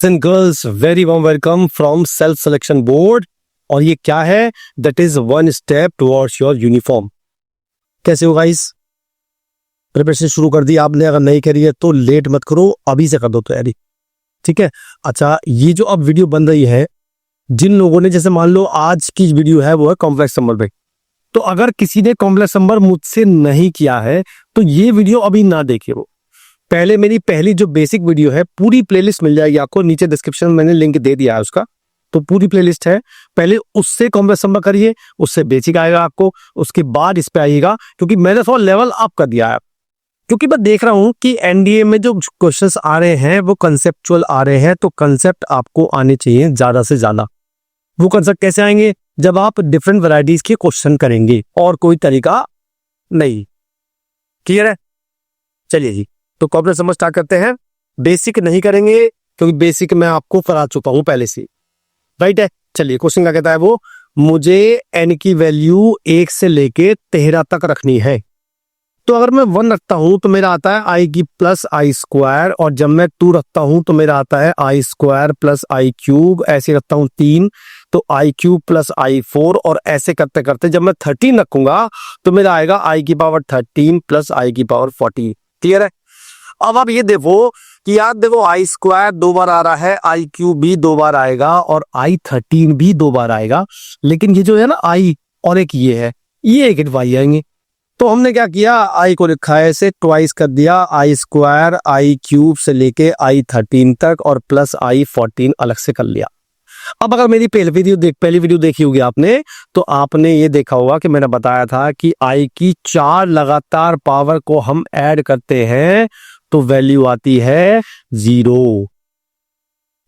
And girls, very warm welcome from self selection board. और ये क्या है? That is one step towards your uniform. कैसे हो गाइस? प्रिपरेशन शुरू कर दी आपने? अगर नहीं करी है तो लेट मत करो, अभी से कर दो तैयारी, ठीक है? अच्छा, ये जो अब वीडियो बन रही है, जिन लोगों ने, जैसे मान लो आज की वीडियो है वो है कॉम्प्लेक्स नंबर पे, तो अगर किसी ने कॉम्प्लेक्स नंबर मुझसे नहीं किया है तो ये वीडियो अभी ना देखे। वो पहले मेरी पहली जो बेसिक वीडियो है, पूरी प्लेलिस्ट मिल जाएगी आपको, नीचे डिस्क्रिप्शन में मैंने लिंक दे दिया है उसका, तो पूरी प्लेलिस्ट है। पहले उससे कॉम्प्लेक्स नंबर करिए, उससे बेसिक आएगा आपको, उसके बाद इस पे आइएगा, क्योंकि मैंने थोड़ा लेवल अप कर दिया है। क्योंकि मैं देख रहा हूं कि एनडीए में जो क्वेश्चंस आ रहे हैं वो कंसेप्चुअल आ रहे हैं, तो कंसेप्ट आपको आने चाहिए ज्यादा से ज्यादा। वो कंसेप्ट कैसे आएंगे? जब आप डिफरेंट वैरायटीज के क्वेश्चन करेंगे, और कोई तरीका नहीं। क्लियर है? चलिए जी, तो कॉम्प्लेक्स नंबर स्टार्ट करते हैं। बेसिक नहीं करेंगे क्योंकि बेसिक मैं आपको करा चुका हूं पहले से, राइट है? चलिए, क्वेश्चन क्या कहता है वो, मुझे एन की वैल्यू 1 से लेके 13 तक रखनी है। तो अगर मैं 1 रखता हूं तो मेरा आता है आई की प्लस आई स्क्वायर, और जब मैं 2 रखता हूं तो मेरा आता है आई स्क्वायर प्लस आई क्यूब। ऐसे रखता हूं 3 तो आई क्यूब प्लस आई 4, और ऐसे करते करते जब मैं 13 रखूंगा तो मेरा आएगा आई की पावर 13 प्लस आई की पावर 14। क्लियर है? अब आप ये देखो कि यार देखो, आई स्क्वायर 2 बार आ रहा है, आई क्यूब भी 2 बार आएगा, और आई 13 भी 2 बार आएगा, लेकिन ये जो है ना आई और एक ये है, ये एक वाई आएंगे। तो हमने क्या किया, आई को लिखा है ऐसे, ट्वाइस कर दिया, आई स्क्वायर आई क्यूब से लेके आई 13 तक, और प्लस आई 14 अलग से कर लिया। अब अगर मेरी पहली वीडियो देखी होगी आपने, तो आपने ये देखा होगा कि मैंने बताया था कि आई की 4 लगातार पावर को हम ऐड करते हैं तो वैल्यू आती है 0।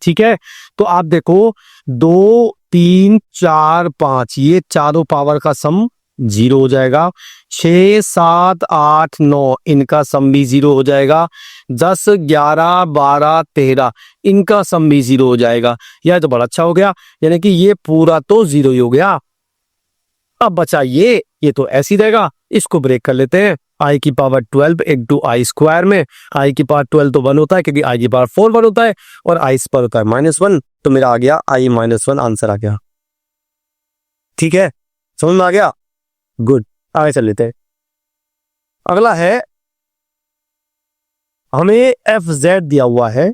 ठीक है? तो आप देखो 2 3 4 5, ये चारों पावर का सम 0 हो जाएगा। 6 7 8 9, इनका सम भी 0 हो जाएगा। 10 11 12 13, इनका सम भी 0 हो जाएगा। यह तो बड़ा अच्छा हो गया, यानी कि ये पूरा तो 0 ही हो गया। अब बचा ये तो ऐसे ही रहेगा, इसको ब्रेक कर लेते हैं। आई की पावर 12 इंटू आई स्क्वायर में, आई की पावर 12 तो 1 होता है, क्योंकि आई की पावर 4 1 होता है, और आई पर होता है -1, तो मेरा आ गया आई -1 आंसर आ गया। ठीक है, समझ में आ गया? गुड, आगे चल लेते हैं। अगला है, हमें एफ जेड दिया हुआ है,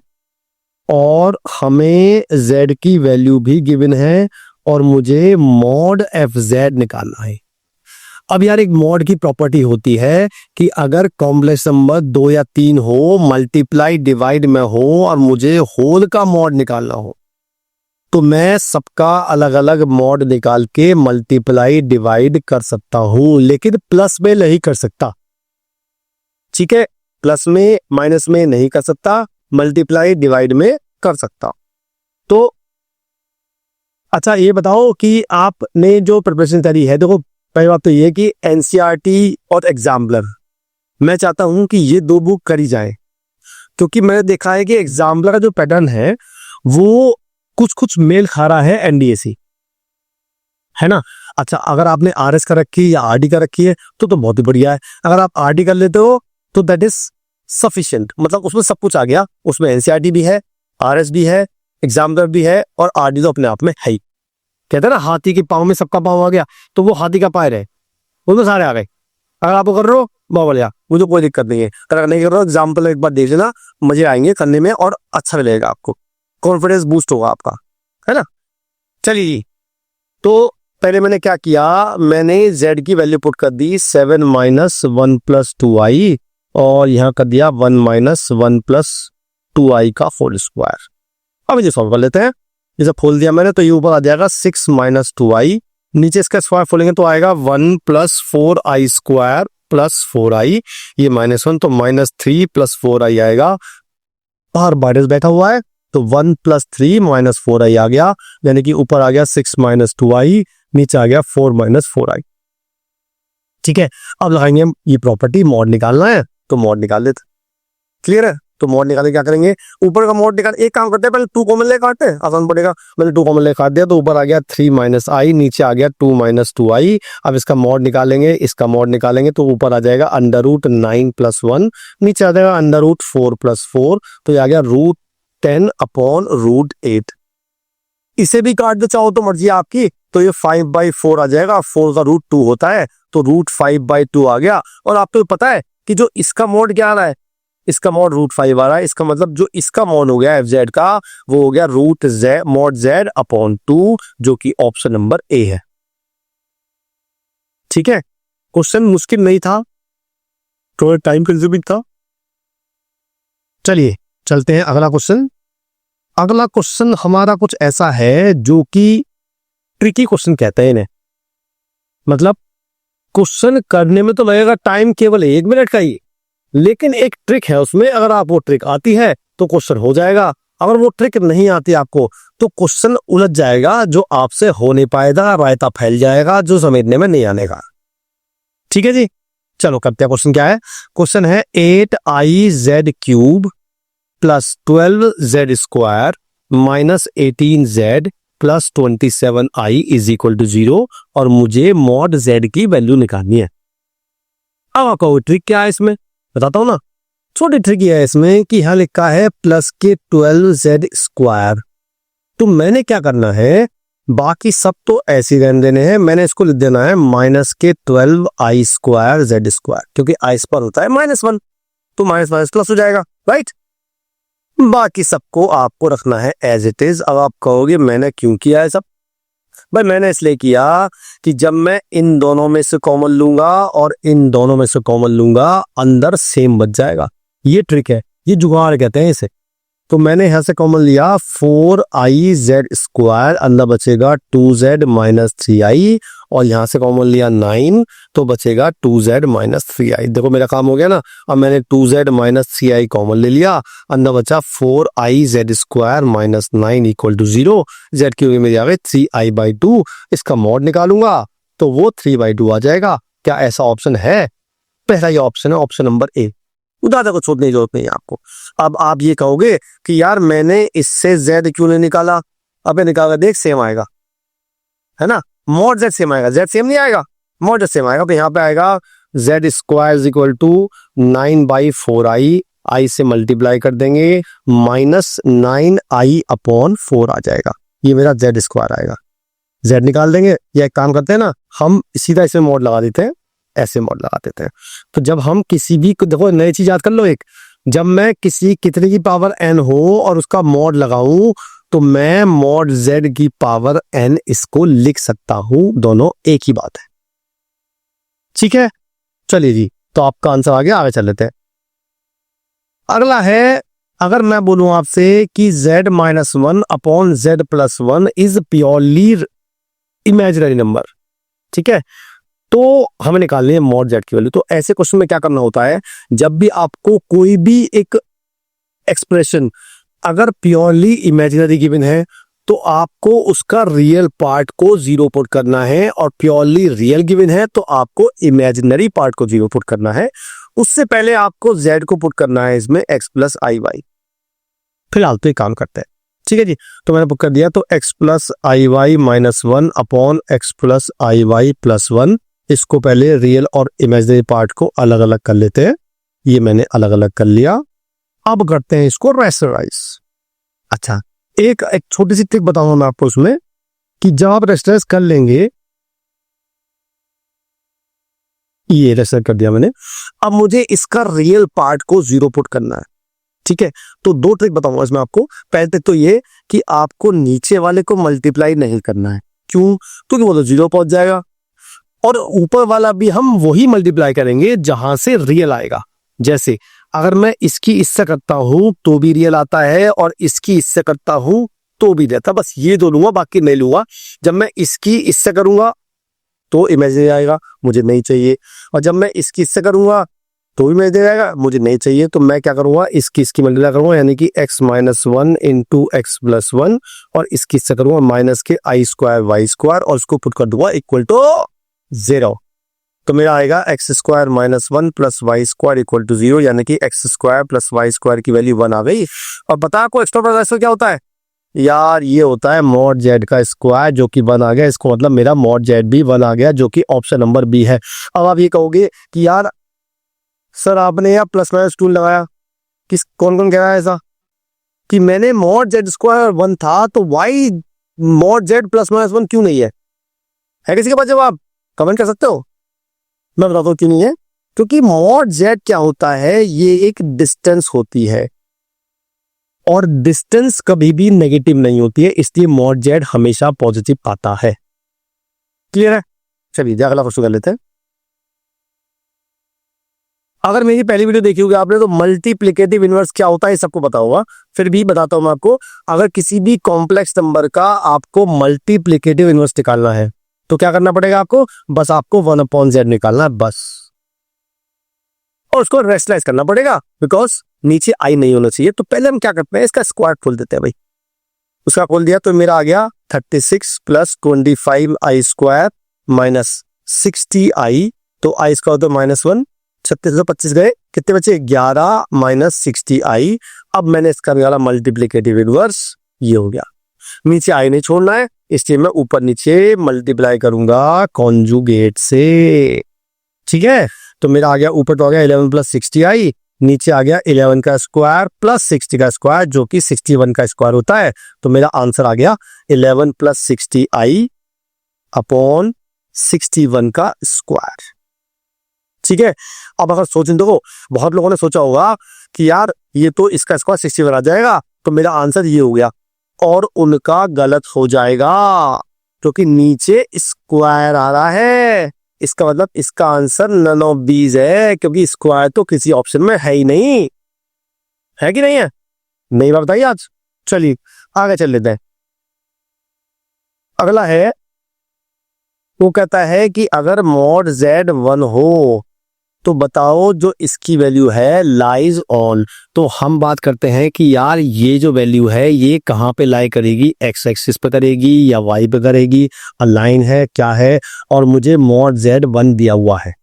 और हमें जेड की वैल्यू भी गिवन है, और मुझे मॉड एफ जेड निकालना है। अब यार, एक मॉड की प्रॉपर्टी होती है कि अगर कॉम्प्लेक्स नंबर 2 या 3 हो, मल्टीप्लाई डिवाइड में हो, और मुझे होल का मॉड निकालना हो, तो मैं सबका अलग अलग मॉड निकाल के मल्टीप्लाई डिवाइड कर सकता हूं, लेकिन प्लस में नहीं कर सकता। ठीक है? प्लस में माइनस में नहीं कर सकता, मल्टीप्लाई डिवाइड में कर सकता। तो अच्छा, ये बताओ कि आपने जो प्रिपरेशन करी है, देखो पहली बात तो ये कि एनसीईआरटी और एग्जाम्पलर, मैं चाहता हूं कि ये 2 बुक करी जाए, क्योंकि मैंने देखा है कि एग्जाम्पलर का जो पैटर्न है वो कुछ कुछ मेल खा रहा है एनडीए से, है ना? अच्छा, अगर आपने आरएस का रखी है या आरडी का रखी है तो बहुत ही बढ़िया है। अगर आप आरडी कर लेते हो तो दैट इज सफिशिएंट, मतलब उसमें सब कुछ आ गया। उसमें एनसीईआरटी भी है, आरएस भी है, एग्जाम्पलर भी है, और आरडी तो अपने आप में है ही। कहते हैं ना, हाथी के पाँव में सबका पाँव आ गया, तो वो हाथी का पैर है, वो तो सारे आ गए। अगर आप कर रहे हो बहुत बढ़िया, मुझे कोई दिक्कत नहीं है। अगर नहीं कर रहे हो, एग्जाम्पल एक बार देख लेना, मजे आएंगे करने में, और अच्छा लगेगा आपको, कॉन्फिडेंस बूस्ट होगा आपका, है ना? चलिए जी, तो पहले मैंने क्या किया, मैंने z की वैल्यू पुट कर दी 7 - 1 + 2i, और यहां कर दिया 1 - 1 + 2i का होल स्क्वायर। अब इसे सॉल्व कर लेते हैं। जैसे खोल दिया मैंने, तो ये ऊपर आ जाएगा 6 - 2i, नीचे इसका स्क्वायर खोलेंगे तो आएगा 1 + 4i स्क्वायर प्लस 4i, ये -1 तो -3 + 4i आएगा, बाहर माइनस बैठा हुआ है, तो 1 + 3 - 4i आ गया, यानी कि ऊपर आ गया 6 - 2i, नीचे आ गया 4 - 4i। ठीक है, अब लगाएंगे ये प्रॉपर्टी, मॉड निकालना है तो मॉड निकाल लेते। क्लियर है? तो मॉड निकालने क्या करेंगे, ऊपर का मॉड निकाल, एक काम करते हैं, पहले 2 कॉमन ले काटते हैं, आसान पड़ेगा। मैंने 2 कॉमन ले काट दिया, तो ऊपर आ गया 3 - i, नीचे आ गया 2 - 2i। अब इसका मॉड निकालेंगे, इसका मॉड निकालेंगे, तो ऊपर आ जाएगा √9 + 1, नीचे आ जाएगा √4 + 4, तो ये आ गया 10/√8। इसे भी काट दो चाहो तो, मर्जी आपकी। तो ये 5/4 आ जाएगा, 4 का रूट 2 होता है तो √5/2 आ गया। और आपको पता है कि जो इसका मॉड क्या आ रहा है, इसका मॉड √5 आ रहा है। इसका मतलब जो इसका मॉड हो गया FZ का, वो हो गया √Z/2, जो कि ऑप्शन नंबर ए है। ठीक है, क्वेश्चन मुश्किल नहीं था, थोड़ा टाइम कंज्यूमिंग था। चलिए चलते हैं अगला क्वेश्चन। अगला क्वेश्चन हमारा कुछ ऐसा है जो कि ट्रिकी क्वेश्चन कहते हैं इन्हें। मतलब क्वेश्चन करने में तो लगेगा टाइम केवल 1 मिनट का ही, लेकिन एक ट्रिक है उसमें। अगर आप वो ट्रिक आती है तो क्वेश्चन हो जाएगा, अगर वो ट्रिक नहीं आती आपको तो क्वेश्चन उलझ जाएगा, जो आपसे हो नहीं पाएगा, रायता फैल जाएगा, जो समझने में नहीं आने का। ठीक है जी, चलो करते हैं। क्वेश्चन क्या है? क्वेश्चन है 8IZ³ + 12Z² - 18Z + 27I = 0 और मुझे मॉड Z की वैल्यू निकालनी है। अब आपको ट्रिक क्या है इसमें बताता हूं ना। छोटी ट्रिक है इसमें कि यहां लिखा है +12Z²। तो मैंने क्या करना है, बाकी सब तो ऐसे रहने देने हैं, मैंने इसको लिख देना है -12I²Z², क्योंकि I पर होता है -1, तो माइनस प्लस हो जाएगा, राइट। बाकी सबको आपको रखना है एज इट इज। अब आप कहोगे मैंने क्यों किया है सब? भाई मैंने इसलिए किया कि जब मैं इन दोनों में से कॉमन लूंगा और इन दोनों में से कॉमन लूंगा, अंदर सेम बच जाएगा। ये ट्रिक है, ये जुगाड़ कहते हैं इसे। तो मैंने यहां से कॉमन लिया 4IZ², अंदर बचेगा 2Z - 3I, और यहां से कॉमन लिया 9, तो बचेगा 2Z - 3I। देखो मेरा काम हो गया ना। अब मैंने 2Z - 3I कॉमन ले लिया, अंदर बचा 4IZ² - 9 = 0। Z की मेरी आ गई 3I/2। इसका मॉड निकालूंगा तो वो 3/2 आ जाएगा। क्या ऐसा ऑप्शन है? पहला ये ऑप्शन है, ऑप्शन नंबर ए। ज्यादा कुछ सोचने की जरूरत नहीं है आपको। अब आप ये कहोगे कि यार मैंने इससे Z क्यों नहीं निकाला? अबे निकाला, देख सेम आएगा, है ना। मॉड Z सेम आएगा, Z सेम नहीं आएगा, मॉड Z सेम आएगा। तो यहाँ पे आएगा Z² = 9/4I, I से मल्टीप्लाई कर देंगे, -9I/4 आ जाएगा। ये मेरा Z² आएगा। Z निकाल देंगे, या एक काम करते हैं ना, हम सीधा इसमें मॉड लगा देते हैं, ऐसे मॉड लगा देते हैं। तो जब हम किसी भी, देखो नई चीज याद कर लो एक, जब मैं किसी कितने की पावर n हो और उसका मॉड लगाऊं, तो मैं मॉड Z की पावर n इसको लिख सकता हूं। दोनों एक ही बात है, ठीक है। चलिए जी, तो आपका आंसर आ गया, आगे चल लेते हैं। अगला है, अगर मैं बोलूं आपसे कि Z-1/Z+1 is purely imaginary number, ठीक है, तो हमें निकालनी है मॉड Z की वैल्यू। तो ऐसे क्वेश्चन में क्या करना होता है, जब भी आपको कोई भी एक एक्सप्रेशन अगर प्योरली इमेजिनरी गिवन है, तो आपको उसका रियल पार्ट को 0 पुट करना है, और प्योरली रियल गिवन है तो आपको इमेजिनरी पार्ट को 0 पुट करना है। उससे पहले आपको Z को पुट करना है इसमें x + IY। फिलहाल तो ये काम करते हैं, ठीक है जी। तो मैंने पुट कर दिया, तो x + IY - 1/x + IY + 1। इसको पहले रियल और इमेजिनरी पार्ट को अलग अलग कर लेते हैं। ये मैंने अलग अलग कर लिया। अब करते हैं इसको रेशनलाइज। अच्छा, एक छोटी सी ट्रिक बताऊंगा मैं आपको उसमें, कि जब आप रेशनलाइज कर लेंगे, ये रेशनलाइज कर दिया मैंने, अब मुझे इसका रियल पार्ट को 0 पुट करना है, ठीक है। तो दो ट्रिक बताऊंगा इसमें आपको। पहले ट्रिक तो ये कि आपको नीचे वाले को मल्टीप्लाई नहीं करना है। क्यों? क्योंकि वो तो 0 पहुंच जाएगा, और ऊपर वाला भी हम वही मल्टीप्लाई करेंगे जहां से रियल आएगा। जैसे अगर मैं इसकी इससे करता हूं तो भी रियल आता है, और इसकी इससे करता हूं तो भी रहता, बस ये दो लूंगा, बाकी नहीं लूंगा। जब मैं इसकी इससे करूंगा तो इमेजिनरी आएगा, मुझे नहीं चाहिए, और जब मैं इसकी इससे करूंगा तो भी इमेजिनरी आएगा, मुझे नहीं चाहिए। तो मैं क्या करूंगा, इसकी मल्टीप्लाई करूंगा, यानी कि x - 1 × x + 1, और इसकी इससे करूंगा -I² y², और उसको पुट कर दूंगा = 0। तो मेरा आएगा x² - 1 + y² = 0, यानी कि x² + y² की वैल्यू 1 आ गई। और पता है आपको एक्स्ट्रा प्रोसेसर क्या होता है? यार ये होता है मॉड Z का स्क्वायर, जो कि 1 आ गया। इसको मतलब मेरा मॉड Z भी 1 आ गया, जो कि ऑप्शन नंबर बी है। अब आप ये कहोगे कि यार सर आपने यार +- टूल लगाया, किस कौन कौन कह रहा है ऐसा? कि मैंने मॉड जेड स्क्वायर 1 था तो Y mod Z plus minus 1 क्यों नहीं है किसी के पास जवाब? कमेंट कर सकते हो, मैं बताता हूँ क्यों नहीं है। क्योंकि मॉड जेड क्या होता है, ये एक डिस्टेंस होती है और डिस्टेंस कभी भी नेगेटिव नहीं होती है, इसलिए मॉड जेड हमेशा पॉजिटिव आता है। क्लियर है? चलिए अगला क्वेश्चन कर लेते हैं। अगर मेरी पहली वीडियो देखी होगी आपने तो मल्टीप्लिकेटिव इनवर्स क्या होता है सबको पता होगा, फिर भी बताता हूं मैं आपको। अगर किसी भी कॉम्प्लेक्स नंबर का आपको मल्टीप्लिकेटिव इनवर्स निकालना है तो क्या करना पड़ेगा आपको? बस आपको 1/z निकालना है बस, और उसको रेशनलाइज करना पड़ेगा बिकॉज नीचे आई नहीं होना चाहिए। तो पहले हम क्या करते हैं, इसका स्क्वायर खोल देते हैं भाई। उसका खोल दिया तो मेरा आ गया 36 + 25i स्क्वायर माइनस 60i, तो आई स्क्वायर तो -1, 36 से 25 गए, कितने बचे? 11 - 60i। अब मैंने इसका निकाला मल्टीप्लिकेटिव इनवर्स, ये हो गया। नीचे आई नहीं छोड़ना है, इसलिए मैं ऊपर नीचे मल्टीप्लाई करूंगा कॉन्जुगेट से। ठीक है, तो मेरा आ गया ऊपर तो आ गया 11 + 60i, नीचे आ गया 11 का स्क्वायर प्लस 60 का स्क्वायर जो कि 61 का स्क्वायर होता है। तो मेरा आंसर आ गया 11 + 60i अपॉन 61 का स्क्वायर। ठीक है, अब अगर सोचें देखो, बहुत लोगों ने सोचा होगा कि यार ये तो इसका स्क्वायर 61 आ जाएगा, तो मेरा आंसर ये हो गया, और उनका गलत हो जाएगा क्योंकि नीचे स्क्वायर आ रहा है। इसका मतलब इसका आंसर नन ऑफ दीज है, क्योंकि स्क्वायर तो किसी ऑप्शन में है ही नहीं, है कि नहीं है? नहीं बात बताइए आज। चलिए आगे चल लेते हैं। अगला है, वो कहता है कि अगर मॉड z 1 हो तो बताओ जो इसकी वैल्यू है लाइज ऑन। तो हम बात करते हैं कि यार ये जो वैल्यू है ये कहाँ पे लाई करेगी, एक्स एक्सिस पे करेगी या वाई पे करेगी, अलाइन है क्या है, और मुझे मॉड z 1 दिया हुआ है।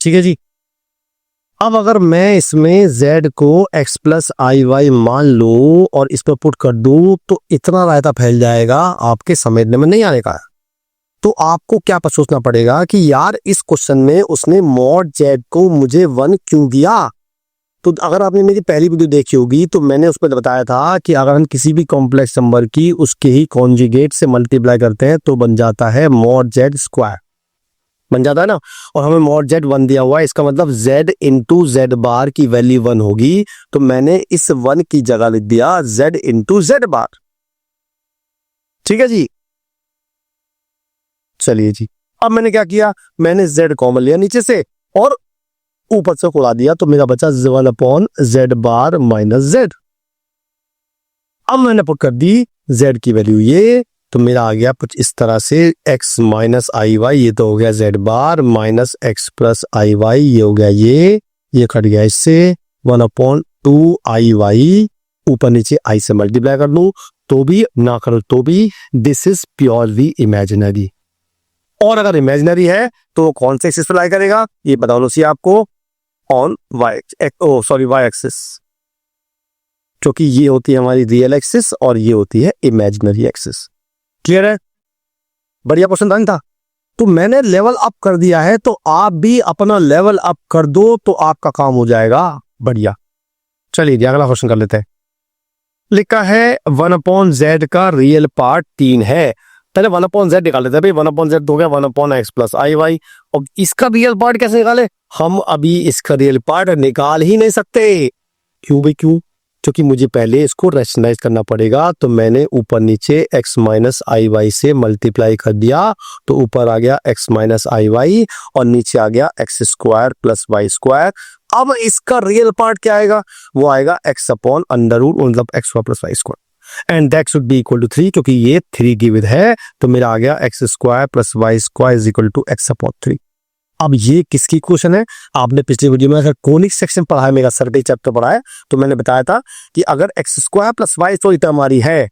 ठीक है जी, अब अगर मैं इसमें z को x + iy मान लो और इस पर पुट कर दूं तो इतना रायता फैल जाएगा, आपके समझने में नहीं आने का। तो आपको क्या सोचना पड़ेगा कि यार इस क्वेश्चन में उसने मॉड z को मुझे 1 क्यों दिया। तो अगर आपने मेरी पहली वीडियो देखी होगी तो मैंने उस पर बताया था कि अगर हम किसी भी कॉम्प्लेक्स नंबर की उसके ही कॉन्जुगेट से मल्टीप्लाई करते हैं तो बन जाता है मॉड z स्क्वायर, बन जाता है ना। और हमें मॉड z 1 दिया हुआ है, इसका मतलब z × z बार की वैल्यू 1 होगी, तो मैंने इस 1 की जगह लिख दिया z × z बार। ठीक है जी, चलिए जी, अब मैंने क्या किया, मैंने z कॉमन लिया नीचे से और ऊपर से खुला दिया, तो मेरा बचा 1/z बार माइनस z। अब मैंने पुट कर दी z की वैल्यू ये, तो मेरा आ गया कुछ इस तरह से x - iy, ये तो हो गया z बार माइनस x + iy, ये हो गया ये कट गया इससे 1/2iy, ऊपर नीचे i से मल्टीप्लाई कर दूं तो भी ना करो तो भी, दिस इज प्योरली इमेजिनरी। और अगर इमेजिनरी है तो कौन से एक्सिस पर लाई करेगा ये बताना चाहिए आपको, ऑन y एक्सिस, क्योंकि ये होती है हमारी रियल एक्सिस और ये होती है इमेजिनरी एक्सिस। क्लियर है? बढ़िया क्वेश्चन था। तो मैंने लेवल अप कर दिया है, तो आप भी अपना लेवल अप कर दो तो आपका काम हो जाएगा बढ़िया। चलिए अगला क्वेश्चन कर लेते हैं। लिखा है 1/z का रियल पार्ट 3 है। पहले 1/z निकाल लेते हैं भाई, 1/z हो गया 1/x + iy, और इसका रियल पार्ट कैसे निकाले? हम अभी इसका रियल पार्ट निकाल ही नहीं सकते। क्यों भाई क्यों? क्योंकि मुझे पहले इसको रैशनलाइज करना पड़ेगा, तो मैंने ऊपर नीचे x - iy से मल्टीप्लाई कर दिया, तो ऊपर आ गया x - iy और नीचे आ गया x² + y²। अब इसका रियल पार्ट क्या आएगा? वो आएगा x/√, मतलब x² + y², and that should be equal to 3, क्योंकि ये 3 गिवन है, तो मेरा आ गया x² + y² is equal to x/3। अब ये किसकी क्वेश्चन है? आपने पिछले वीडियो में अगर कोनिक सेक्शन पढ़ा है, मेरा सर्कल चैप्टर पढ़ा है, तो मैंने बताया था कि अगर x² + y² हमारी है,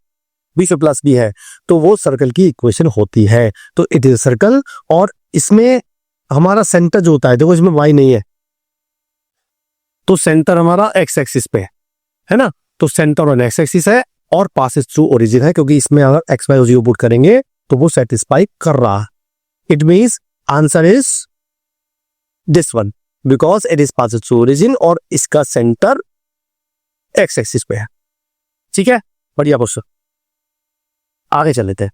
b से प्लस b है, तो वो सर्कल की इक्वेशन होती है। तो इट इज सर्कल, और इसमें हमारा सेंटर जो होता है, देखो इसमें y नहीं है, तो सेंटर हमारा x एक्सिस पे है ना, तो सेंटर ऑन x एक्सिस है और पासेस थ्रू ओरिजिन है, क्योंकि इसमें अगर x y 0 पुट करेंगे तो वो सेटिस्फाई कर रहा है। It means answer is this one, because it is passes through origin और इसका सेंटर x एक्सिस पे है। ठीक है, बढ़िया क्वेश्चन, आगे चल लेते हैं।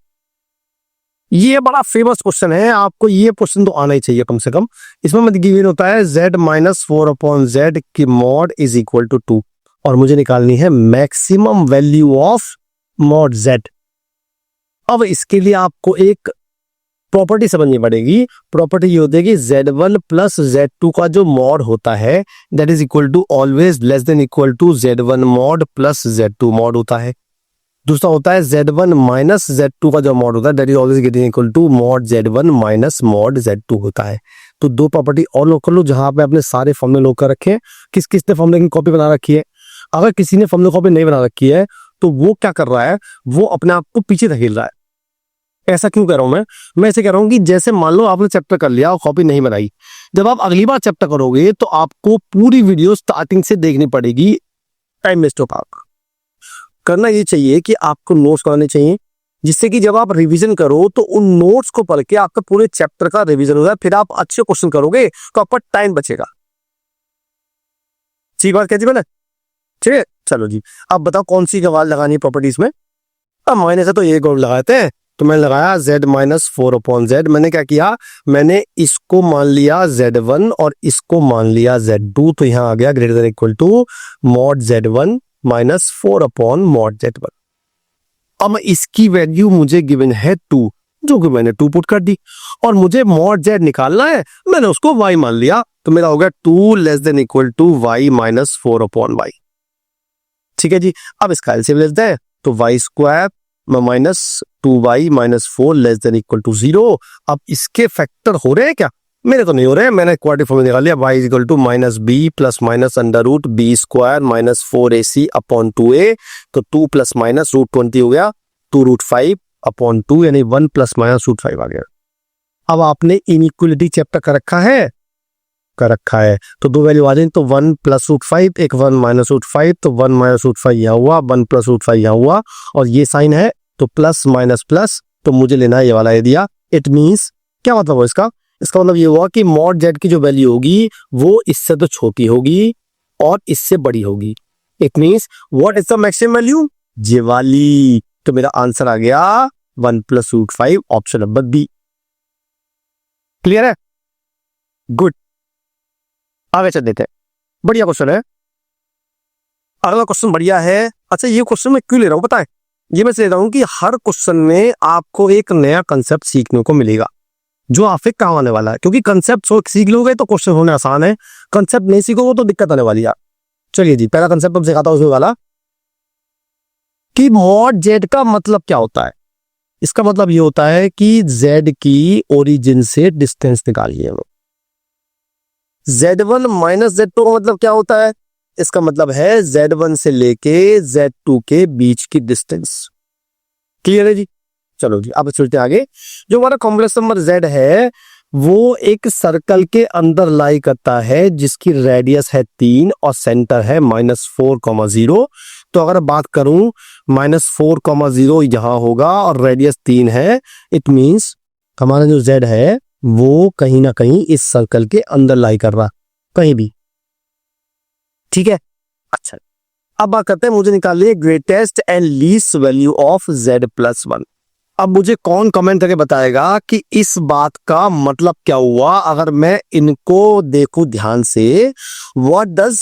ये बड़ा फेमस क्वेश्चन है, आपको ये क्वेश्चन तो आना ही चाहिए कम से कम। इसमें मतलब गिवन होता है z माइनस 4/z की मॉड इज इक्वल टू 2 और मुझे निकालनी है maximum value of mod z। अब इसके लिए आपको एक प्रॉपर्टी समझनी पड़ेगी। प्रॉपर्टी ये होती है कि z1 प्लस z2 का जो मॉड होता है that is equal to always less than equal to z1 mod plus z2 mod होता है। दूसरा होता है z1 माइनस z2 का जो मॉड होता है that is always getting equal to mod z1 minus mod z2 होता है। तो दो प्रॉपर्टी और लोग कर लो जहां पे अपने सारे फॉर्मूले लोग कर रखे हैं। किस किस ने फॉर्मूले की कॉपी बना रखी है? अगर किसी ने फॉर्मूले कॉपी नहीं बना रखी है तो वो क्या कर रहा है, वो अपने आप को पीछे धकेल रहा है। ऐसा क्यों कह रहा हूं मैं ऐसे कह रहा हूं कि जैसे मान लो आपने चैप्टर कर लिया और कॉपी नहीं बनाई, जब आप अगली बार चैप्टर करोगे तो आपको पूरी वीडियो स्टार्टिंग से देखनी पड़ेगी। टाइम वेस्ट होगा। करना ये चाहिए कि आपको नोट्स बनाने चाहिए जिससे कि जब आप रिवीजन करो तो उन नोट्स को पढ़ के आपका पूरे चैप्टर का रिवीजन हो जाए, फिर आप अच्छे क्वेश्चन करोगे तो आपका टाइम बचेगा। ठीक बात कहती मैंने, ठीक है। चलो जी, अब बताओ कौन सी गवाल लगानी है प्रॉपर्टीज में। अब मैंने से तो ये गोल लगाते हैं, तो मैंने लगाया z माइनस 4/z। मैंने क्या किया, मैंने इसको मान लिया z1 और इसको मान लिया z2, तो यहां आ गया greater than equal to mod z1 minus 4/मॉड z1। अब इसकी वैल्यू मुझे गिवन है 2, जो कि मैंने 2 पुट कर दी, और मुझे मॉड z निकालना है, मैंने उसको y मान लिया, तो मेरा हो गया 2 less than equal to y minus 4/y। ठीक है जी। अब इसका एलसीएम लेते हैं, तो y square minus 2y minus 4 less than equal to 0। अब इसके फैक्टर हो रहे हैं क्या? मेरे तो नहीं हो रहे हैं, मैंने क्वाड्रेटिक फॉर्मूला निकाल लिया, y is equal to minus B plus minus under root B square minus 4ac upon 2a। तो 2 प्लस माइनस रूट 20 हो गया 2√5 अपॉन 2, यानी 1 प्लस माइनस रूट 5 आ गया। अब आपने इनइक्वलिटी चैप्टर कर रखा है, तो दो वैल्यू आ जाए, तो 1 प्लस रूट 5, एक 1 माइनस रूट 5, तो 1 माइनस रूट 5 यहाँ हुआ, 1 प्लस रूट 5 यहाँ हुआ, और ये साइन है तो प्लस माइनस प्लस, तो मुझे लेना है ये वाला एरिया। इट मींस क्या मतलब हुआ इसका मतलब ये हुआ कि मॉड z की जो वैल्यू होगी वो इससे तो छोटी होगी और इससे बड़ी होगी। It means what is the maximum value? ये वाली। तो मेरा आंसर आ गया 1 plus root 5, option number B. Clear है? गुड, आगे चल देते हैं। बढ़िया क्वेश्चन है। अगला क्वेश्चन बढ़िया है। अच्छा, ये क्वेश्चन मैं क्यों ले रहा हूं पता है? ये मैं ले रहा हूं कि हर क्वेश्चन में आपको एक नया कंसेप्ट सीखने को मिलेगा जो आपसे काम आने वाला है, क्योंकि कंसेप्ट सीख लोगे तो क्वेश्चन होने आसान है, कंसेप्ट नहीं सीखोगे तो दिक्कत आने वाली है। चलिए जी, पहला कंसेप्ट हम सिखाता हूं उसमें वाला कि मॉड z का मतलब क्या होता है। इसका मतलब ये होता है कि z की ओरिजिन से डिस्टेंस निकालिए। z1 माइनस z2 का मतलब क्या होता है? इसका मतलब है z1 से लेके z2 के बीच की डिस्टेंस। क्लियर है जी? चलो जी, अब चलते आगे। जो हमारा कॉम्प्लेक्स नंबर z है वो एक सर्कल के अंदर लाई करता है जिसकी रेडियस है 3 और सेंटर है -4,0। तो अगर बात करूं -4,0 यहां होगा और रेडियस 3 है, इट मींस हमारा जो z है वो कहीं ना कहीं इस सर्कल के अंदर लाई कर रहा, कहीं भी। ठीक है, अच्छा अब बात करते हैं, मुझे निकालिए greatest and least value of z+1। अब मुझे कौन कमेंट करके बताएगा कि इस बात का मतलब क्या हुआ अगर मैं इनको देखूं ध्यान से। What does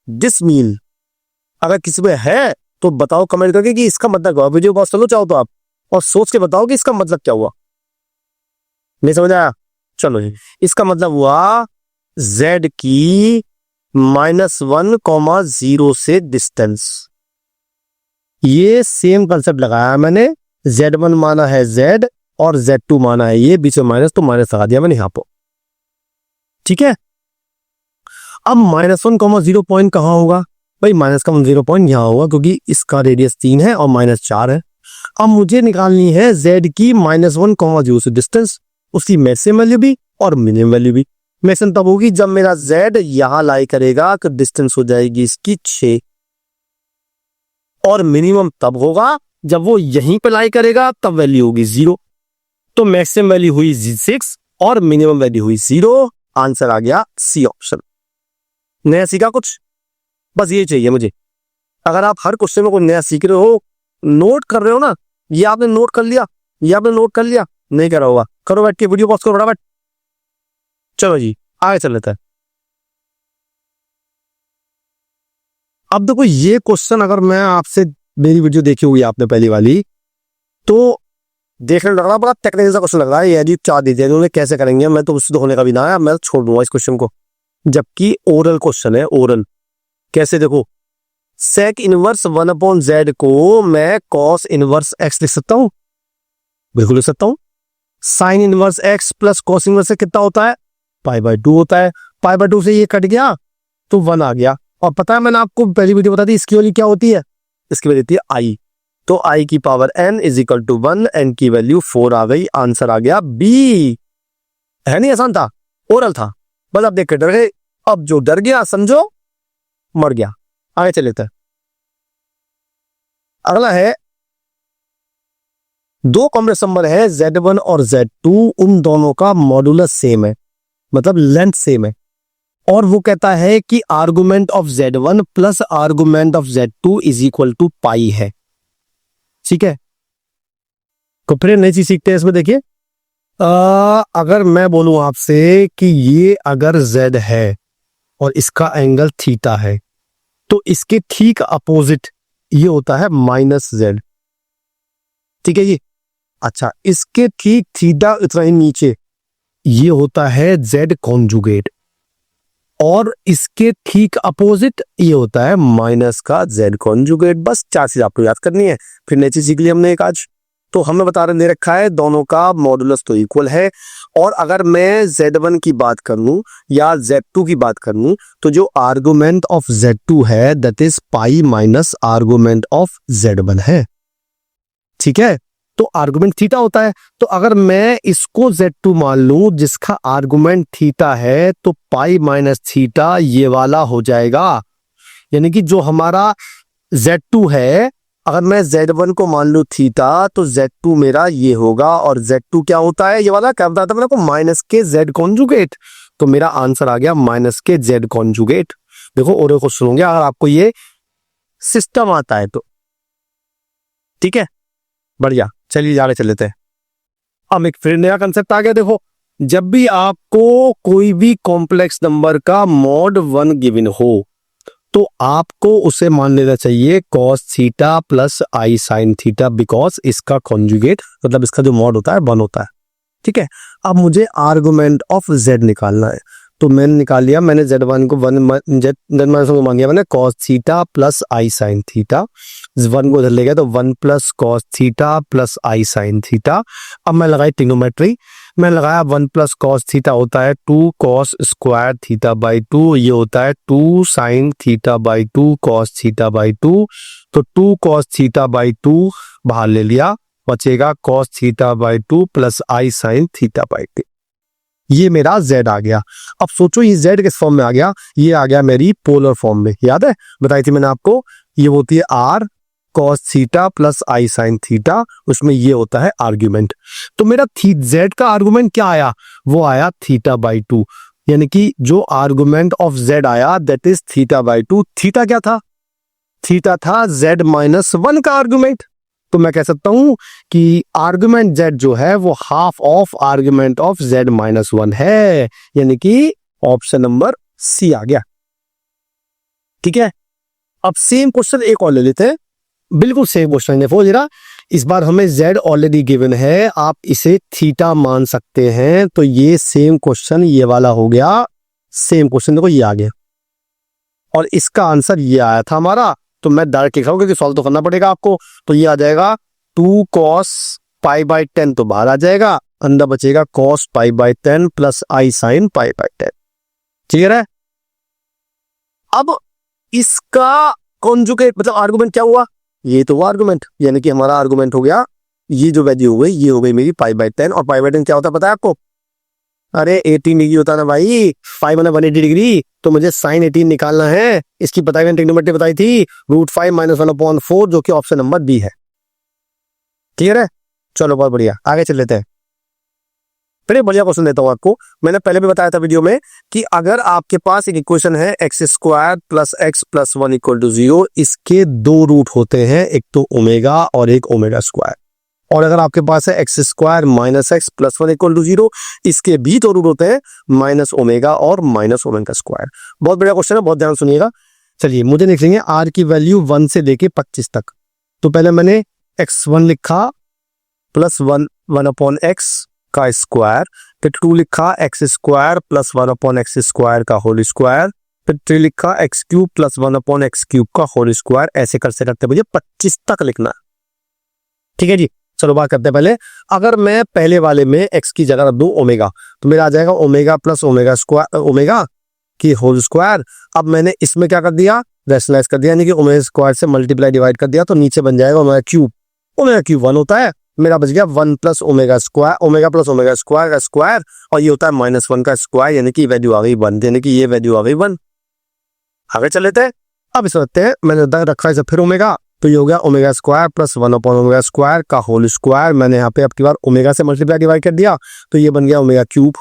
this mean? अगर किसी में है तो बताओ कमेंट करके कि इसका मतलब क्या हुआ। वीडियो पॉज कर लो चाहो तो आप, और सोच के बताओ कि इसका मतलब क्या हुआ। नहीं समझ आया? चलो जी, इसका मतलब हुआ z की -1,0 से डिस्टेंस। ये सेम कंसेप्ट लगाया मैंने, z1 माना है z और z2 माना है ये, बीच में माइनस, तो माइनस लगा दिया मैंने यहां पर। ठीक है, अब -1,0 पॉइंट कहां होगा भाई? -0 पॉइंट यहां होगा क्योंकि इसका रेडियस 3 है और -4 है। अब मुझे निकालनी है z की -1,0 से डिस्टेंस, उसकी मैक्सिमम वैल्यू भी और मिनिमम वैल्यू भी। मैक्सिमम तब होगी जब मेरा z यहां लाई करेगा तो डिस्टेंस हो जाएगी इसकी 6, और मिनिमम तब होगा जब वो यहीं पे लाई करेगा तब वैल्यू होगी 0। तो मैक्सिमम वैल्यू हुई 6 और मिनिमम वैल्यू हुई 0। आंसर आ गया सी ऑप्शन। नया सीखा कुछ? बस ये चाहिए मुझे। अगर आप हर क्वेश्चन में कोई नया सीख रहे हो, नोट कर रहे हो ना, ये आपने नोट कर लिया, ये आपने नोट कर लिया, नहीं करा होगा, करो बैठ के वीडियो पॉज करो फटाफट। चलो जी आगे चल लेते हैं। अब देखो ये क्वेश्चन अगर मैं आपसे, मेरी वीडियो देखी हुई आपने पहली वाली, तो देखने लग रहा बड़ा टेक्निकल सा क्वेश्चन लग रहा है, ये अजीब चार्ट दीजिए इन्होंने, कैसे करेंगे, मैं तो उससे तो होने का भी ना है, मैं तो छोड़ दूंगा इस क्वेश्चन को, जबकि ओरल क्वेश्चन है, ओरल। कैसे देखो, सेक इनवर्स 1/z को मैं कॉस इनवर्स x लिख सकता हूं, बिल्कुल लिख सकता हूं। Sine inverse x plus cos inverse से कितना होता है, π/2 होता है। π/2 से ये कट गया तो 1 आ गया। और पता है मैंने आपको पहली वीडियो बता दी इसकी वैल्यू क्या होती है, इसकी वैल्यू होती है i। तो i की power n is equal to 1, n की वैल्यू 4 आ गई, आंसर आ गया b। है नहीं आसान था, ओरल था, बस आप देख के डर गए। अब जो डर गया समझो मर गया। आगे चले थे, अगला है दो कॉम्प्लेक्स नंबर है z1 और z2, उन दोनों का मॉडुलस सेम है, मतलब लेंथ सेम है, और वो कहता है कि argument of z1 plus argument of z2 is equal to pi है। ठीक है, तो फिर नई चीज सीखते हैं इसमें। देखिए अगर मैं बोलूं आपसे कि ये अगर z है और इसका एंगल थीटा है, तो इसके ठीक अपोजिट ये होता है -z। ठीक है जी, अच्छा इसके ठीक थीटा इतना ही नीचे ये होता है z कॉन्जुगेट, और इसके ठीक अपोजिट ये होता है माइनस का z कॉन्जुगेट। बस 4 चीज आपको याद करनी है, फिर नई चीज सीख ली हमने एक आज। तो हमें बता रहे दे रखा है दोनों का मॉडुलस तो इक्वल है, और अगर मैं z1 की बात करूं या z2 की बात करूं, तो जो आर्गुमेंट ऑफ z2 है that is pi minus argument of z1 है। ठीक है, तो आर्गुमेंट थीटा होता है, तो अगर मैं इसको z2 मान लूं जिसका आर्गुमेंट थीटा है, तो पाई माइनस थीटा ये वाला हो जाएगा। यानी कि जो हमारा z2 है, अगर मैं z1 को मान लूं थीटा, तो z2 मेरा ये होगा, और z2 क्या होता है, ये वाला क्या बताता है मैंने को, माइनस के z कॉन्जुगेट। तो मेरा आंसर आ गया माइनस के z कॉन्जुगेट। देखो और क्वेश्चन होंगे अगर आपको ये सिस्टम आता है तो। ठीक है, बढ़िया, चलिए आगे चल लेते हैं। अब एक फिर नया कंसेप्ट आ गया। देखो, जब भी आपको कोई भी कॉम्प्लेक्स नंबर का मॉड 1 गिवन हो, तो आपको उसे मान लेना चाहिए cos theta plus i sin theta, because इसका कॉन्जुगेट मतलब इसका जो मॉड होता है 1 होता है। ठीक है, अब मुझे आर्गुमेंट ऑफ z निकालना है, तो मैंने निकाल लिया, मैंने z1 को 1 मान लिया मैंने cos theta plus i sin theta, 1 को उधर ले गया तो 1 plus cos theta plus i sin theta. अब मैं लगाई ट्रिग्नोमेट्री, मैं लगाया 1 प्लस cos थीटा होता है 2 cos स्क्वायर थीटा बाई 2, ये होता है 2 sin theta by 2 cos theta by 2, तो 2 cos थीटा बाई 2 बाहर ले लिया, बचेगा cos theta by 2 plus i sin theta by 2। ये मेरा z आ गया। अब सोचो ये z किस फॉर्म में आ गया, ये आ गया मेरी पोलर फॉर्म में, याद है बताई थी मैंने आपको, ये होती है r cos theta plus i sin theta, उसमें ये होता है आर्ग्यूमेंट। तो मेरा z का आर्गुमेंट क्या आया, वो आया थीटा बाई 2, यानी कि जो आर्गुमेंट ऑफ z आया that is theta by 2। Theta क्या था, थीटा था z-1 का आर्गुमेंट। तो मैं कह सकता हूं कि आर्गुमेंट z जो है वो half of argument of z-1 है, यानी कि ऑप्शन नंबर सी आ गया। ठीक है, अब सेम क्वेश्चन एक और ले लेते हैं, बिल्कुल सेम क्वेश्चन देखो जरा, इस बार हमें z ऑलरेडी गिवन है, आप इसे थीटा मान सकते हैं, तो ये सेम क्वेश्चन ये वाला हो गया, सेम क्वेश्चन देखो ये आ गया, और इसका आंसर ये आया था हमारा। तो मैं डायरेक्ट लिख रहा हूं क्योंकि सॉल्व तो करना पड़ेगा आपको। तो ये आ जाएगा 2 cos π/10 तो बाहर आ जाएगा, अंदर बचेगा cos π/10 plus i sin π/10। Clear है, अब इसका कॉन्जुगेट मतलब आर्गुमेंट क्या हुआ, ये तो हुआ आर्गुमेंट, यानी कि हमारा आर्गुमेंट हो गया, ये जो वैल्यू हो गई ये हो गई मेरी π/10, और π/10 क्या होता है पता है आपको, अरे 18 डिग्री होता है ना भाई, 5 माने 180 डिग्री, तो मुझे साइन 18 निकालना है, इसकी बताई मैंने ट्रिग्नोमेट्री बताई थी, √5 - 1/4, जो कि ऑप्शन नंबर बी है। क्लियर है, चलो बहुत बढ़िया, आगे चल लेते हैं। बड़े बढ़िया क्वेश्चन देता हूं आपको। मैंने पहले भी बताया था वीडियो में कि अगर आपके पास एक इक्वेशन है X square plus X plus one equal to 0, इसके दो रूट होते हैं, एक तो ओमेगा और एक ओमेगा स्क्वायर। और अगर आपके पास है X square minus X plus one equal to 0, इसके भी दो रूट होते हैं, माइनस ओमेगा और माइनस ओमेगा स्क्वायर। बहुत बढ़िया क्वेश्चन है, बहुत ध्यान सुनिएगा। चलिए मुझे लिख लेंगे आर की वैल्यू 1 से लेके 25 तक। तो पहले मैंने x1 लिखा प्लस वन अपॉन एक्स का स्क्वायर, फिर 2 लिखा x square plus one upon x square का होल स्क्वायर, फिर 3 लिखा x cube plus one upon x cube का होल स्क्वायर। ऐसे करते करते मुझे 25 तक लिखना है। ठीक है जी, चलो बात करते हैं पहले। अगर मैं पहले वाले में x की जगह रख दूं ओमेगा, तो मेरा आ जाएगा omega plus omega square, omega की होल स्क्वायर। अब मैंने इसमें क्या कर दिया, रैशनलाइज कर दिया, यानी कि ओमेगा स्क्वायर से मल्टीप्लाई डिवाइड कर दिया, तो नीचे बन जाएगा ओमेगा क्यूब। ओमेगा क्यूब 1 होता है, मेरा बच गया 1 plus omega square, omega plus omega square का स्क्वायर, और ये होता है -1 का स्क्वायर, यानी कि वैल्यू आ गई 1, यानी कि ये वैल्यू आ गई 1। आगे चल लेते हैं। अब इसे रखते हैं, मैंने रखा इसे फिर ओमेगा, तो ये हो गया omega square plus 1 upon omega square का होल स्क्वायर। मैंने यहाँ पे अब की बार ओमेगा से मल्टीप्लाई डिवाइड कर दिया, तो ये बन गया ओमेगा क्यूब।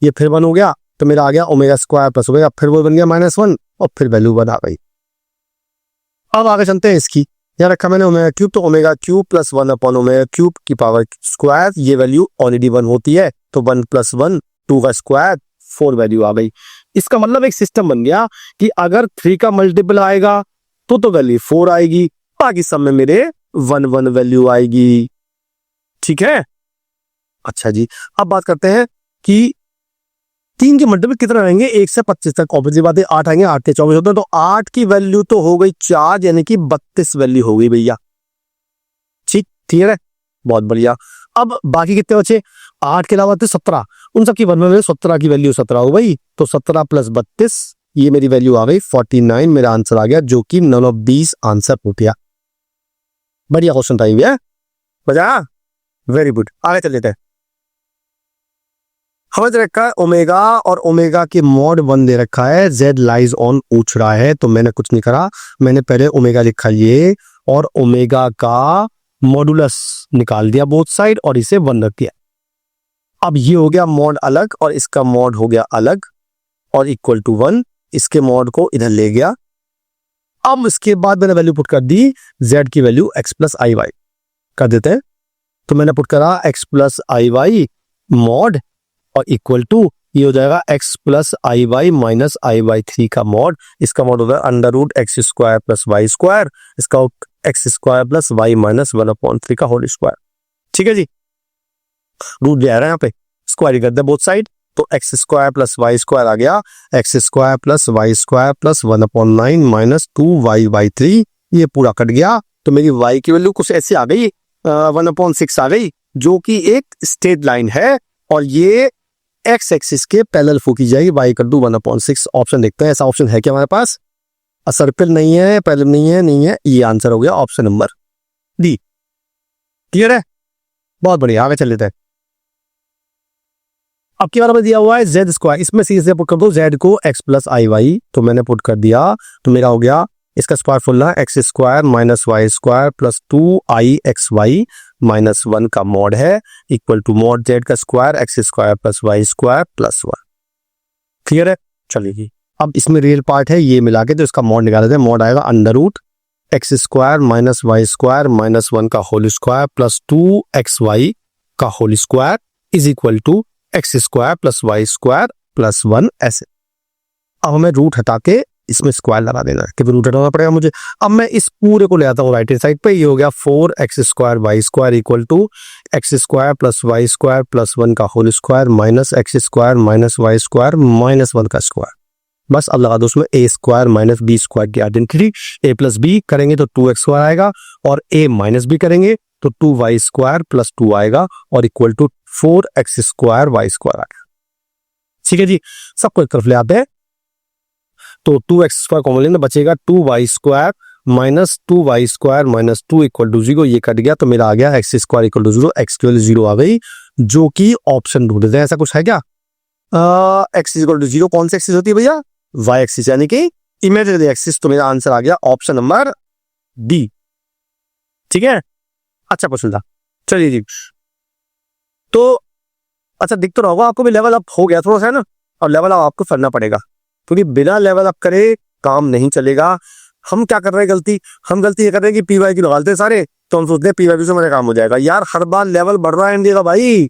ये फिर 1 हो गया, तो मेरा आ गया ओमेगा स्क्वायर प्लस ओमेगा, फिर वो बन गया -1 और फिर वैल्यू 1 आ गई। अब आगे चलते हैं इसकी। यहाँ रखा मैंने ओमेगा क्यूब, तो omega cube plus 1 upon omega cube की पावर स्क्वायर, ये वैल्यू ऑलरेडी 1 होती है, तो 1 प्लस 1 2 का स्क्वायर 4 वैल्यू आ गई। इसका मतलब एक सिस्टम बन गया कि अगर 3 का मल्टीपल आएगा तो वैल्यू 4 आएगी, बाकी सब में मेरे 1 1 वैल्यू आएगी। ठीक है, अच्छा जी। अब बात करते हैं कि 3 के मल्टीपल कितना रहेंगे, 1 से 25 तक। ऑब्वियसली बात है 8 आएंगे, 8 के 24 होते हैं, तो 8 की वैल्यू तो हो गई 4, यानी कि 32 वैल्यू हो गई भैया। ठीक है, बहुत बढ़िया। अब बाकी कितने बचे, 8 के अलावा 17, उन सब की वैल्यू 17 की वैल्यू 17 हो गई, तो 17 प्लस 32, ये मेरी वैल्यू आ गई 49। मेरा आंसर आ गया, जो कि नन ऑफ 20 आंसर हो गया। बढ़िया क्वेश्चन था ये, बजा, वेरी गुड। आगे चल लेते हैं। हमें दे रखा है ओमेगा और ओमेगा के मॉड 1 दे रखा है, z लाइज ऑन पूछ रहा है, तो मैंने कुछ नहीं करा, मैंने पहले ओमेगा लिखा ये और ओमेगा का मॉडुलस निकाल दिया बोथ साइड और इसे 1 रख दिया। अब ये हो गया मॉड अलग और इसका मॉड हो गया अलग और इक्वल टू 1, इसके मॉड को इधर ले गया। अब इसके बाद मैंने वैल्यू पुट कर दी, z की value x plus i y कर देते हैं, तो मैंने पुट करा x plus i y mod और इक्वल टू ये हो जाएगा x plus i y minus i y 3 का मॉड। इसका मॉड होगा under root x square plus Y square, इसका x square plus y minus 1/3 का होल स्क्वायर। ठीक है जी, रूट ले आ रहा है यहाँ पे, स्क्वायर कर दे बोथ साइड, तो x square plus Y square आ गया, x square plus Y square plus 1/9 minus 2y/3, ये पूरा कट गया। तो मेरी y की वैल्यू कुछ ऐसी आ गई 1/6 आ गई, जो कि एक स्ट्रेट लाइन है और ये एक्स एक्सिस के पैरेलल फूकी जाएगी। y कर दू 1/6। ऑप्शन देखते हैं, ऐसा ऑप्शन है क्या हमारे पास, सर्कल नहीं है, पैरेलल नहीं है, ये आंसर हो गया ऑप्शन नंबर डी। क्लियर है, बहुत बढ़िया। आगे चल लेते हैं। अब की बार में दिया हुआ है जेड स्क्वायर, इसमें सीधे पुट कर दो जेड को एक्स प्लस आई वाई, तो मैंने पुट कर दिया, तो मेरा हो गया इसका स्क्वायर फुल है X square minus Y square plus 2i(xy) minus 1 का मॉड है इक्वल टू मॉड जेड का square X square plus Y square plus 1। Clear है, चलिए। अब इसमें रियल पार्ट है, ये मिला के तो इसका मॉड निकाल देते हैं। मॉड आएगा under root x square minus Y square minus 1 का होल स्क्वायर प्लस 2xy का whole square is equal to X square plus Y square plus 1 ऐसे। अब हमें रूट हटा के इसमें स्क्वायर लगा देना है, कि रूट हटाना पड़ेगा मुझे। अब मैं इस पूरे को ले आता हूँ राइट हैंड साइड पे, ये हो गया 4x square Y square equal to X square plus Y square plus 1 का whole square minus X square minus Y square minus 1 का स्क्वायर। बस अब लगा दो उसमें A square minus B square की आइडेंटिटी। ए प्लस बी करेंगे तो 2x स्क्वायर आएगा और ए माइनस बी करेंगे तो 2y स्क्वायर प्लस 2 आएगा और equal to 4x square Y square आएगा। ठीक है जी, सबको एक तरफ ले आते हैं, तो 2x स्क्वायर कॉमन लेना, बचेगा 2y square minus 2y square minus 2 equal to 0, ये कट गया, तो मेरा आ गया x square equal to 0, X की वैल्यू 0 आ गई, जो कि ऑप्शन ढूंढ देते हैं। ऐसा कुछ है क्या, एक्स इक्वल टू 0 कौन सी एक्सिस होती है भैया, y एक्सिस यानी कि इमेजिनरी एक्सिस। तो मेरा आंसर आ गया ऑप्शन नंबर डी। ठीक है, अच्छा क्वेश्चन था। चलिए जी, तो अच्छा दिख तो रहा होगा आपको भी, लेवल अप हो गया थोड़ा सा है ना, और लेवल अप आपको करना पड़ेगा, क्योंकि बिना लेवल अप करे काम नहीं चलेगा। हम क्या कर रहे हैं गलती, हम गलती ये कर रहे हैं कि पीवाई की लगाते हैं सारे, तो हम सोचते हैं पीवाई से मेरा काम हो जाएगा। यार हर बार लेवल बढ़ रहा है एनडीए का भाई,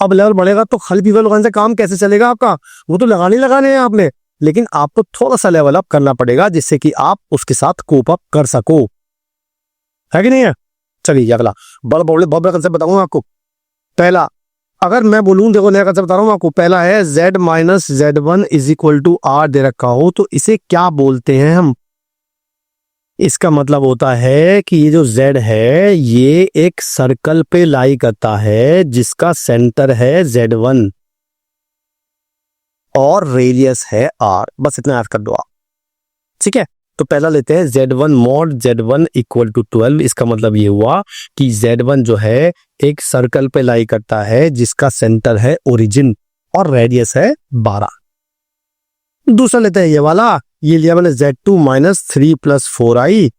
अब लेवल बढ़ेगा तो खाली पीवाई लगाने से काम कैसे चलेगा आपका, वो तो लगाने हैं आपने, लेकिन आपको थोड़ा सा लेवल अप करना पड़ेगा जिससे कि आप उसके साथ कोप अप कर सको, है कि नहीं है। चलिए अगला बहुत बड़ा कंसेप्ट बताऊंगा आपको। पहला, अगर मैं बोलूं, देखो नया कंसेप्ट बता रहा हूं आपको, पहला है z minus Z1 is equal to R दे रखा हो तो इसे क्या बोलते हैं हम। इसका मतलब होता है कि ये जो z है ये एक सर्कल पे लाई करता है जिसका सेंटर है Z1 और रेडियस है R, बस इतना याद कर दो आप, ठीक है। तो पहला लेते हैं Z1 mod Z1 equal to 12। इसका मतलब ये हुआ कि Z1 जो है एक सर्कल पे लाई करता है जिसका सेंटर है ओरिजिन और रेडियस है 12। दूसरा लेते हैं ये वाला, ये लिया मैंने Z2 माइनस 3 प्लस 4i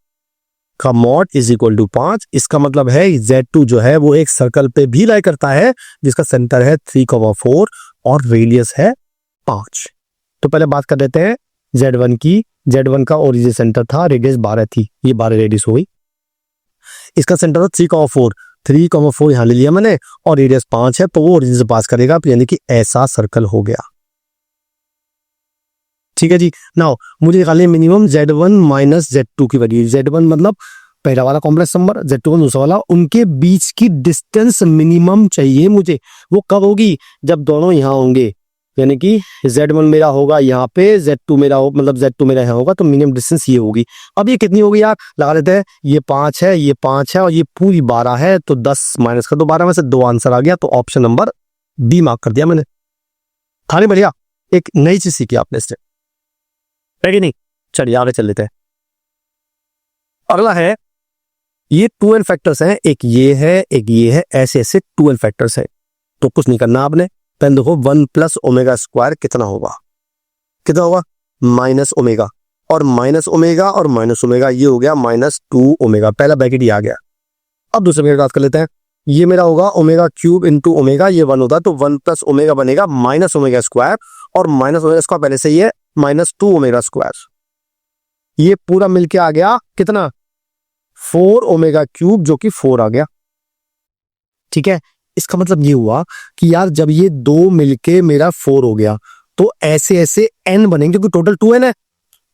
का मॉड इज इक्वल टू 5। इसका मतलब है Z2 जो है वो एक सर्कल पे भी लाई करता है जिसका सेंटर है 3,4 और रेडियस है 5। तो पहले बात कर लेते हैं Z1 की। Z1 का ओरिजिन सेंटर था, रेडियस 12 थी, ये 12 रेडियस हुई। इसका सेंटर था 3,4 यहां ले लिया मैंने और रेडियस 5 है, तो वो ओरिजिन से पास करेगा, यानी कि ऐसा सर्कल हो गया, ठीक है जी। नाउ मुझे निकालनी मिनिमम Z1 माइनस Z2 की वैल्यू। Z1 मतलब पहला वाला कॉम्प्लेक्स नंबर, Z2 दूसरा वाला, उनके बीच की डिस्टेंस मिनिमम चाहिए मुझे। वो कब होगी, जब दोनों यहाँ होंगे, यानी कि Z1 मेरा होगा यहाँ पे, Z2 मेरा हो, मतलब Z2 मेरा यहाँ होगा, तो मिनिमम डिस्टेंस ये होगी। अब ये कितनी होगी यार, लगा लेते हैं, ये 5 है, ये 5 है और ये पूरी 12 है, तो 10 माइनस कर दो 12 में से, 2 आंसर आ गया। तो ऑप्शन नंबर बी मार्क कर दिया मैंने। था नहीं बढ़िया, एक नई चीज सीखी आपने इससे, है कि नहीं। चलिए आगे चल लेते हैं। अगला है, ये 2n फैक्टर्स हैं, एक ये है एक ये है, ऐसे ऐसे 2n फैक्टर्स है। तो कुछ नहीं करना आपने, पहले देखो 1 प्लस ओमेगा स्क्वायर कितना होगा, कितना होगा माइनस ओमेगा, और माइनस ओमेगा और माइनस ओमेगा, ये हो गया माइनस 2 ओमेगा, पहला ब्रैकेट ये आ गया। अब दूसरे ब्रैकेट बात कर लेते हैं, ये मेरा होगा ओमेगा क्यूब इंटू ओमेगा, ये 1 होता है, तो 1 प्लस ओमेगा बनेगा माइनस ओमेगा स्क्वायर, और माइनस ओमेगा स्क्वायर पहले से ही है माइनस 2 ओमेगा स्क्वायर। ये पूरा मिलके आ गया कितना, 4 ओमेगा क्यूब, जो कि 4 आ गया, ठीक है। इसका मतलब ये हुआ कि यार जब ये 2 मिलके मेरा 4 हो गया, तो ऐसे ऐसे n बनेंगे, क्योंकि टोटल 2n है,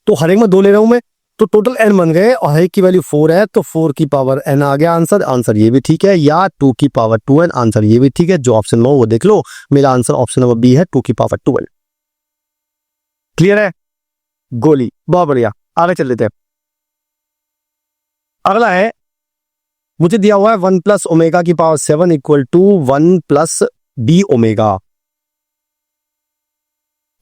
तो हर एक में 2 ले रहा हूं मैं, तो टोटल n बन गए और हर एक की वैल्यू 4 है, तो 4 की पावर n आ गया आंसर। आंसर ये भी ठीक है, या 2 की पावर 2n, आंसर ये भी ठीक है। जो ऑप्शन में हो वो देख लो, मेरा आंसर ऑप्शन नंबर बी है, 2 की पावर 12। क्लियर है, गोली, बहुत बढ़िया। आगे चल लेते हैं। अगला है, मुझे दिया हुआ है 1 प्लस ओमेगा की power 7 equal to 1 plus B omega,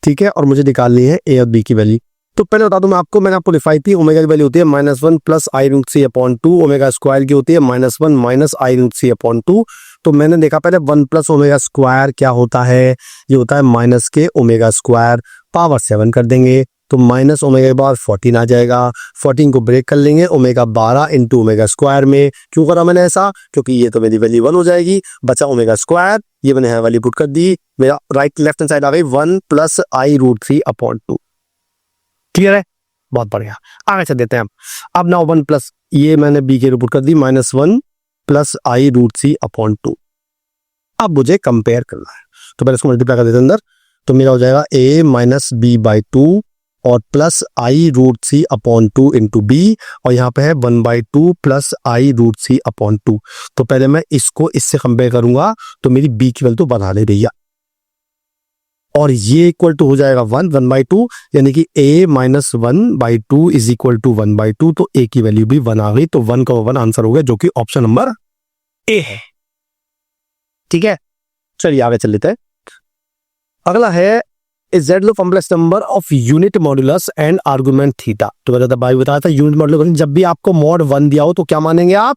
ठीक है, और मुझे निकालनी है ए और बी की वैल्यू। तो पहले बता दूं मैं आपको, मैंने आपको लिखाई थी, ओमेगा की वैल्यू होती है -1 प्लस आई रूट 3 अपॉन 2, ओमेगा स्क्वायर की होती है -1 माइनस आई रूट 3 अपॉन 2। तो मैंने देखा पहले 1 प्लस ओमेगा स्क्वायर क्या होता है, ये होता है माइनस के ओमेगा स्क्वायर, पावर 7 कर देंगे तो माइनस ओमेगा के बाद 14 आ जाएगा, 14 को ब्रेक कर लेंगे, ओमेगा 12 इंटू ओमेगा स्क्वायर में। क्यों करा मैंने ऐसा, क्योंकि ये तो मेरी वैल्यू 1 हो जाएगी, बचा ओमेगा स्क्वायर, ये मैंने यहाँ वैल्यू पुट कर दी, मेरा राइट लेफ्ट हैंड साइड आ गई 1 प्लस आई रूट 3 अपॉन 2। क्लियर है, बहुत बढ़िया। आगे चल देते हैं हम। अब ना 1 प्लस, ये मैंने बी के पुट कर दी -1 प्लस आई रूट 3 अपॉन 2। अब मुझे कंपेयर करना है, तो पहले इसको मल्टीप्लाई कर देते हैं अंदर, तो मेरा हो जाएगा a माइनस बी बाई 2 और प्लस आई रूट 3 अपॉन 2 इंटू बी, और यहाँ पे है 1/2 प्लस आई रूट 3 अपॉन 2। तो पहले मैं इसको इससे कंपेयर करूंगा, तो मेरी बी की वैल्यू तो बढ़ा ले रही है, और ये इक्वल टू हो जाएगा 1/2, यानी कि a minus 1/2 is equal to 1/2। तो a की वैल्यू भी 1 आ गई, तो 1 का 1 आंसर हो गया, जो कि ऑप्शन नंबर ए है, ठीक है। चलिए आगे चल लेते हैं। अगला है Z low complex number of unit modulus and argument theta. तो मैंने भाई बताया था यूनिट मॉड्यूलस, जब भी आपको मॉड 1 दिया हो तो क्या मानेंगे आप,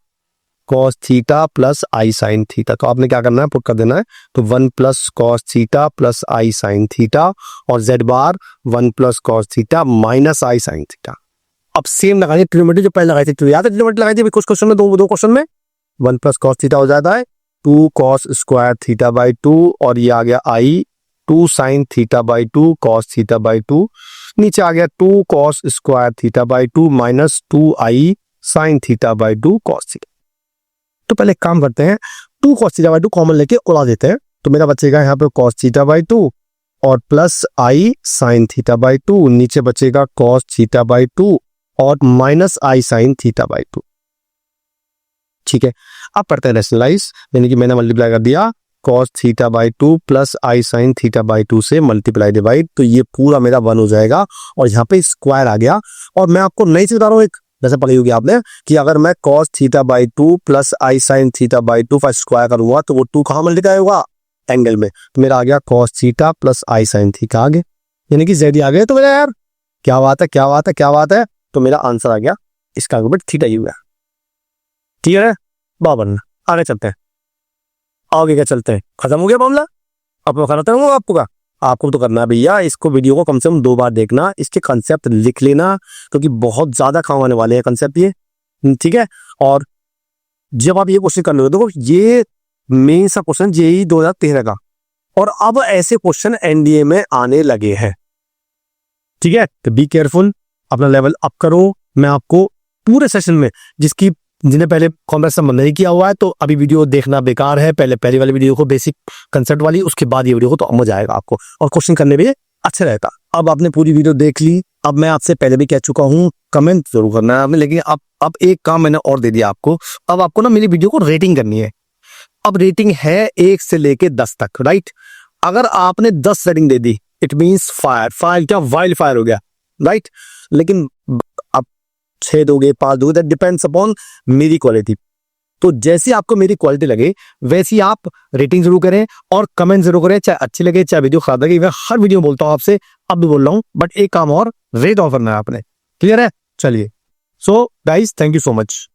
cos थीटा प्लस आई साइन थीटा। तो आपने क्या करना है, पुट कर देना है, तो 1 प्लस कॉस थीटा प्लस आई साइन थीटा, और Z बार 1 प्लस कॉस थीटा माइनस आई साइन थीटा। अब सेम लगानी ट्रिग्नोमेट्री जो पहले लगाई थी, तो याद है ट्रिग्नोमेट्री लगाई थी कुछ क्वेश्चन में, दो क्वेश्चन में 1 प्लस कॉस थीटा हो जाता है 2 cos स्क्वायर थीटा बाई 2 और ये आ गया I 2 sin theta by 2 cos theta by 2, नीचे आ गया 2 cos square theta by 2 minus 2I sin theta by 2 cos theta. तो पहले काम करते हैं, 2 cos थीटा बाई 2 कॉमन लेके उड़ा देते हैं, तो मेरा बचेगा यहाँ पे cos थीटा बाई 2 और plus I sin theta by 2, नीचे बचेगा cos थीटा बाई 2 और minus I sin theta by 2। ठीक है, अब करते हैं रैशनलाइज, यानी कि मैंने मल्टीप्लाई कर दिया cos theta by 2 plus I sin theta by 2 से मल्टीप्लाई डिवाइड, तो ये पूरा मेरा 1 हो जाएगा और यहाँ पे स्क्वायर आ गया। और मैं आपको नई चीज बता रहा हूँ, एक जैसे पढ़ी होगी आपने कि अगर मैं cos theta by 2 plus I sin theta by 2 का स्क्वायर करूंगा तो वो 2 कहाँ मल्टीप्लाई होगा, एंगल में, तो मेरा आ गया cos theta plus I sin theta आ गया, यानी कि जेड आ गया। तो मेरा यार क्या बात है, क्या बात है, क्या बात है, तो मेरा आंसर आ गया, इसका आर्गुमेंट थीटा ही हुआ। ठीक है, बाबर आगे चलते हैं, आगे क्या चलते हैं, खत्म हो गया मामला। अब मैं खत्म हूँ आपको का, आपको तो करना है भैया, इसको वीडियो को कम से कम 2 बार देखना, इसके कंसेप्ट लिख लेना, क्योंकि बहुत ज्यादा काम आने वाले हैं कंसेप्ट ये। ठीक है, और जब आप ये क्वेश्चन कर लो, देखो ये मेन सा क्वेश्चन जेईई 2013 का, और अब ऐसे क्वेश्चन एनडीए में आने लगे हैं। ठीक है, तो बी केयरफुल, अपना लेवल अप करो। मैं आपको पूरे सेशन में, जिन्हें पहले कॉमर्स संबंध नहीं किया हुआ है तो अभी वीडियो देखना बेकार है, पहले वाली वीडियो को, बेसिक कंसेप्ट वाली, उसके बाद ये वीडियो को, तो मजा आएगा आपको और क्वेश्चन करने में अच्छा रहता। अब आपने पूरी वीडियो देख ली, अब मैं आपसे पहले भी कह चुका हूँ कमेंट जरूर करना है आपने, लेकिन अब एक काम मैंने और दे दिया आपको, अब आपको ना मेरी वीडियो को रेटिंग करनी है। अब रेटिंग है 1 से लेके 10 तक, राइट। अगर आपने 10 rating they the, it means fire क्या वाइल्ड फायर हो गया, राइट। लेकिन आप 6 दोगे, 5 दोगे, दैट डिपेंड्स अपॉन मेरी क्वालिटी। तो जैसी आपको मेरी क्वालिटी लगे वैसी आप रेटिंग जरूर करें और कमेंट जरूर करें, चाहे अच्छी लगे चाहे वीडियो खराब लगे। मैं हर वीडियो में बोलता हूं आपसे, अब भी बोल रहा हूं, बट एक काम और, रेट ऑफ करना है आपने। क्लियर है, चलिए। So guys, thank you so much.